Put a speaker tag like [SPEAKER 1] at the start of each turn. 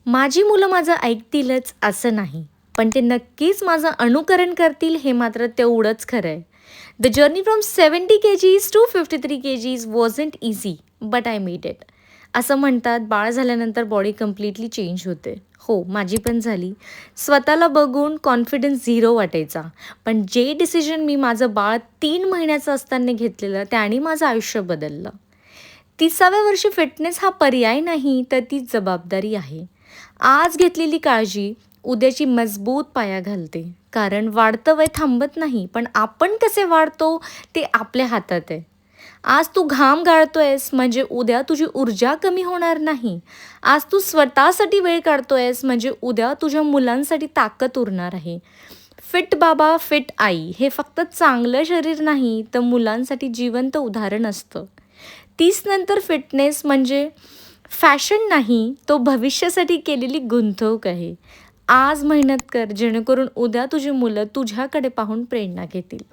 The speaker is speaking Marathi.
[SPEAKER 1] माझी मुलं माझं ऐकतीलच असं नाही, पण ते नक्कीच माझं अनुकरण करतील हे मात्र तेवढंच खरं आहे. The journey from 70 kgs to 53 kgs wasn't easy, but I made it. असं म्हणतात बाळ झाल्यानंतर बॉडी कंप्लीटली चेंज होते. हो, माझी पण झाली. स्वतःला बघून कॉन्फिडन्स झिरो वाटायचा. पण जे डिसिजन मी माझं बाळ 3 महिन्याचं असताना घेतलेलं त्याने माझं आयुष्य बदललं. 30व्या वर्षी फिटनेस हा पर्याय नाही, तर ती जबाबदारी आहे. आज घेतलेली काळजी उद्याची मजबूत पाया घालते. कारण वाढतं वय थांबत नाही, पण आपण कसे वाढतो ते आपल्या हातात आहे. आज तू घाम गाळतोयस म्हणजे उद्या तुझी ऊर्जा कमी होणार नाही. आज तू स्वतःसाठी वेळ काढतोयस म्हणजे उद्या तुझ्या मुलांसाठी ताकद उरणार आहे. फिट बाबा, फिट आई हे फक्त चांगलं शरीर नाही, तर मुलांसाठी जिवंत उदाहरण असतं. 30 नंतर फिटनेस म्हणजे फॅशन नाही, तो भविष्यासाठी केलेली गुंतवणूक आहे. आज मेहनत कर, जेणेकरून उद्या तुझी मुलं तुझ्याकडे पाहून प्रेरणा घेतील.